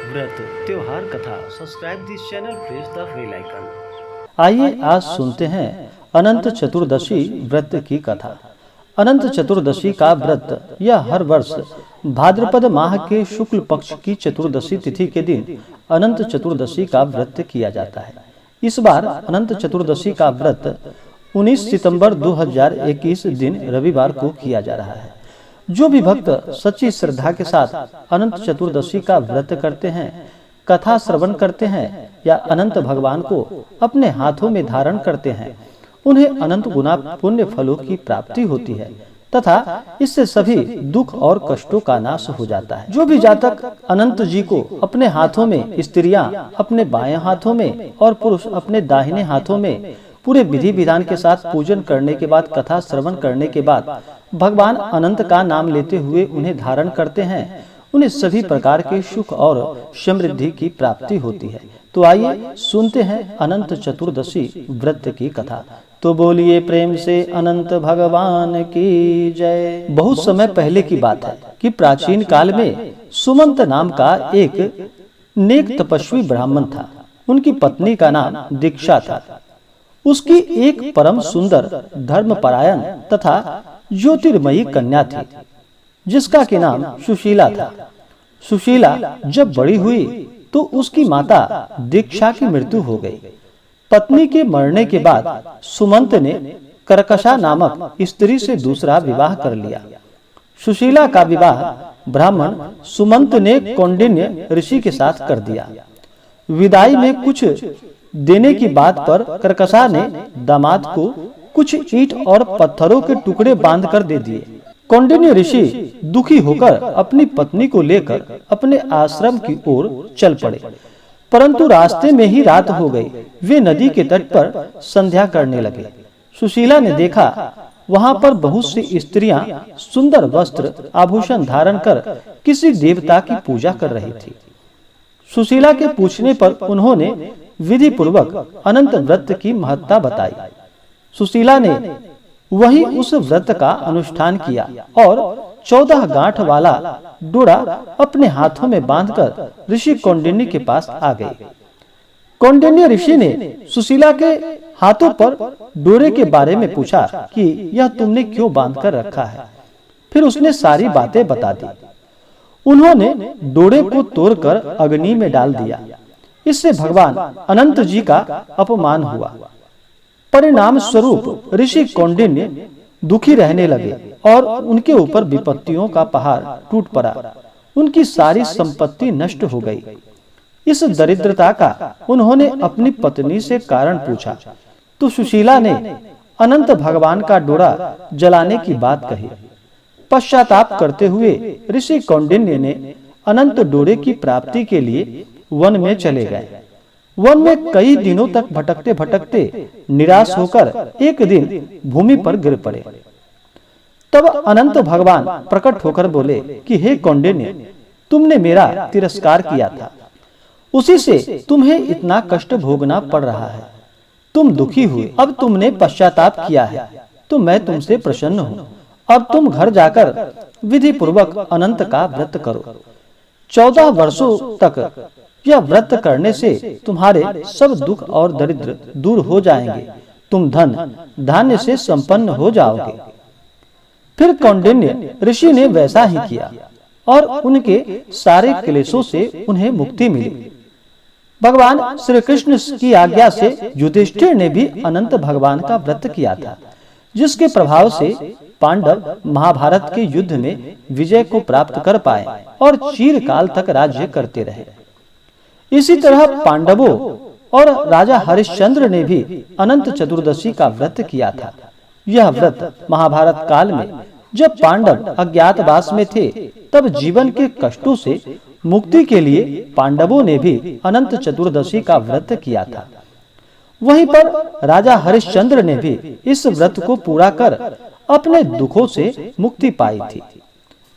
व्रत त्योहार कथा। Subscribe this channel, press the bell icon. आइए आज सुनते हैं अनंत चतुर्दशी व्रत की कथा। अनंत चतुर्दशी का व्रत यह हर वर्ष भाद्रपद माह के शुक्ल पक्ष की चतुर्दशी तिथि के दिन अनंत चतुर्दशी का व्रत किया जाता है। इस बार अनंत चतुर्दशी का व्रत 19 सितंबर 2021 दिन रविवार को किया जा रहा है। जो भी भक्त सच्ची श्रद्धा के साथ अनंत चतुर्दशी का व्रत करते हैं, कथा श्रवण करते हैं या अनंत भगवान को अपने हाथों में धारण करते हैं, उन्हें अनंत गुना पुण्य फलों की प्राप्ति होती है तथा इससे सभी दुख और कष्टों का नाश हो जाता है। जो भी जातक अनंत जी को अपने हाथों में, स्त्रियां अपने बाएं हाथों में और पुरुष अपने दाहिने हाथों में पूरे विधि विधान के साथ पूजन करने के बाद, कथा श्रवण करने के बाद भगवान अनंत का नाम लेते हुए उन्हें धारण करते हैं, उन्हें सभी प्रकार के सुख और समृद्धि की प्राप्ति होती है। तो आइए सुनते हैं अनंत चतुर्दशी व्रत की कथा। तो बोलिए प्रेम से अनंत भगवान की जय। बहुत समय पहले की बात है कि प्राचीन काल में सुमंत नाम का एक नेक तपस्वी ब्राह्मण था। उनकी पत्नी का नाम दीक्षा था। उसकी एक परम सुंदर, धर्मपरायण तथा ज्योतिर्मयी कन्या थी, जिसका के नाम सुशीला था। सुशीला जब बड़ी हुई तो उसकी माता दीक्षा की मृत्यु हो गई। पत्नी के मरने के बाद सुमंत ने कर्कशा नामक स्त्री से दूसरा विवाह कर लिया। सुशीला का विवाह ब्राह्मण सुमंत ने कौंडिन्य ऋषि के साथ कर दिया। विदाई में कुछ देने की बात पर कर्कशा ने दामाद को कुछ ईंट और पत्थरों के टुकड़े बांधकर दे दिए। कौंडिन्य ऋषि दुखी होकर अपनी पत्नी को लेकर अपने आश्रम की ओर चल पड़े, परंतु रास्ते में ही रात हो गई। वे नदी के तट पर संध्या करने लगे। सुशीला ने देखा वहां पर बहुत सी स्त्रियां सुंदर वस्त्र आभूषण धारण कर किसी देवता की पूजा कर रही थी। सुशीला के पूछने पर उन्होंने विधि पूर्वक अनंत व्रत की महत्ता बताई। सुशीला ने वही उस व्रत का अनुष्ठान किया और 14 गांठ वाला डोरा अपने हाथों में बांधकर ऋषि कौंडिन्य के पास आ गए। कौंडिन्य ऋषि ने सुशीला के हाथों पर डोरे के बारे में पूछा कि यह तुमने क्यों बांधकर रखा है। फिर उसने सारी बातें बता दी। उन्होंने डोरे को तोड़कर अग्नि में डाल दिया। इससे भगवान अनंत जी का अपमान हुआ। परिणाम स्वरूप ऋषि कौंडिन्य दुखी रहने लगे और उनके ऊपर विपत्तियों का पहाड़ टूट पड़ा। उनकी सारी संपत्ति नष्ट हो गई। इस दरिद्रता का उन्होंने अपनी पत्नी से कारण पूछा तो सुशीला ने अनंत भगवान का डोरा जलाने की बात कही। पश्चाताप करते हुए ऋषि कौंडिन्य ने अनंत डोरे की प्राप्ति के लिए वन में चले गए। वन में कई दिनों तक भटकते भटकते निराश होकर एक दिन भूमि पर गिर पड़े। तब अनंत भगवान प्रकट होकर बोले कि हे कौंडिन्य, तुमने मेरा तिरस्कार किया था, उसी से तुम्हें इतना कष्ट भोगना पड़ रहा है। तुम दुखी हुए, अब तुमने पश्चाताप किया है तो मैं तुमसे प्रसन्न हूँ। अब तुम घर जाकर विधि पूर्वक अनंत का व्रत करो। 14 वर्षों तक यह व्रत करने से तुम्हारे सब दुख और दरिद्र दूर हो जाएंगे। तुम धन धान्य से संपन्न हो जाओगे। फिर कौंडिन्य ऋषि ने वैसा ही किया और उनके सारे क्लेशों से उन्हें मुक्ति मिली। भगवान श्री कृष्ण की आज्ञा से युधिष्ठिर ने भी अनंत भगवान का व्रत किया था, जिसके प्रभाव से पांडव महाभारत के युद्ध में विजय को प्राप्त कर पाए और चिरकाल तक राज्य करते रहे। इसी तरह पांडवों और राजा हरिश्चंद्र ने भी अनंत चतुर्दशी का व्रत किया था। यह व्रत महाभारत काल में जब पांडव अज्ञातवास में थे, तब जीवन के कष्टों से मुक्ति के लिए पांडवों ने भी अनंत चतुर्दशी का व्रत किया था। वहीं पर राजा हरिश्चंद्र ने भी इस व्रत को पूरा कर अपने दुखों से मुक्ति पाई थी।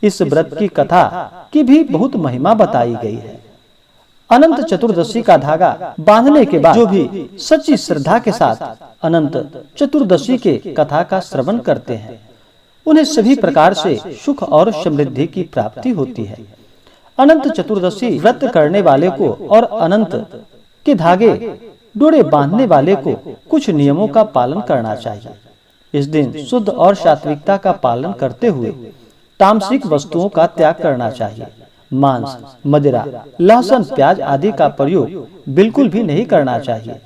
इस व्रत की कथा की भी बहुत महिमा बताई गई है। अनंत चतुर्दशी का धागा बांधने के बाद जो भी सच्ची श्रद्धा के साथ अनंत चतुर्दशी के कथा का श्रवण करते हैं, उन्हें सभी प्रकार से सुख और समृद्धि की प्राप्ति होती है। अनंत चतुर्दशी व्रत करने वाले को और अनंत के धागे डोरे बांधने वाले को कुछ नियमों का पालन करना चाहिए। इस दिन शुद्ध और सात्विकता का पालन करते हुए तामसिक वस्तुओं का त्याग करना चाहिए। मांस, मदिरा, लहसुन, प्याज आदि का प्रयोग बिल्कुल भी नहीं करना चाहिए।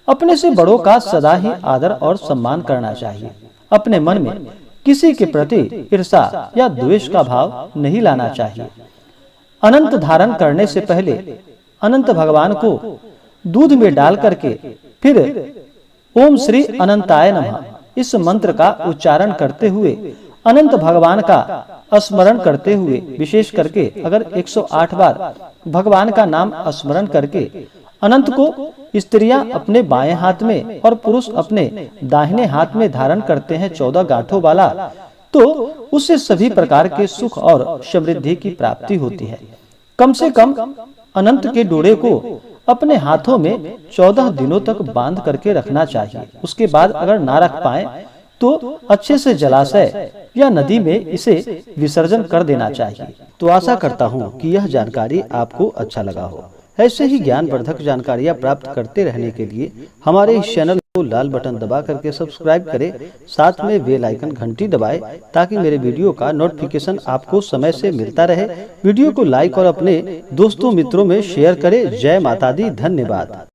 अपने से बड़ों का सदा ही आदर और सम्मान करना चाहिए। अपने मन में किसी के प्रति ईर्ष्या या द्वेष का भाव नहीं लाना चाहिए। अनंत धारण करने से पहले अनंत भगवान को दूध में डाल करके फिर ओम श्री अनंताय नमः इस मंत्र का उच्चारण करते हुए अनंत भगवान का स्मरण करते हुए, विशेष करके अगर 108 बार भगवान का नाम स्मरण करके अनंत को स्त्रियां अपने बाएं हाथ में और पुरुष अपने दाहिने हाथ में धारण करते हैं 14 गांठों वाला, तो उससे सभी प्रकार के सुख और समृद्धि की प्राप्ति होती है। कम से कम अनंत के डोरे को अपने हाथों में 14 दिनों तक बांध करके रखना चाहिए। उसके बाद अगर ना रख पाए तो अच्छे से जलाशय या नदी में इसे विसर्जन कर देना चाहिए। तो आशा करता हूँ कि यह जानकारी आपको अच्छा लगा हो। ऐसे ही ज्ञानवर्धक जानकारियाँ प्राप्त करते रहने के लिए हमारे इस चैनल को लाल बटन दबा करके सब्सक्राइब करें, साथ में बेल आइकन घंटी दबाएं ताकि मेरे वीडियो का नोटिफिकेशन आपको समय से मिलता रहे। वीडियो को लाइक और अपने दोस्तों मित्रों में शेयर करें। जय माता दी, धन्यवाद।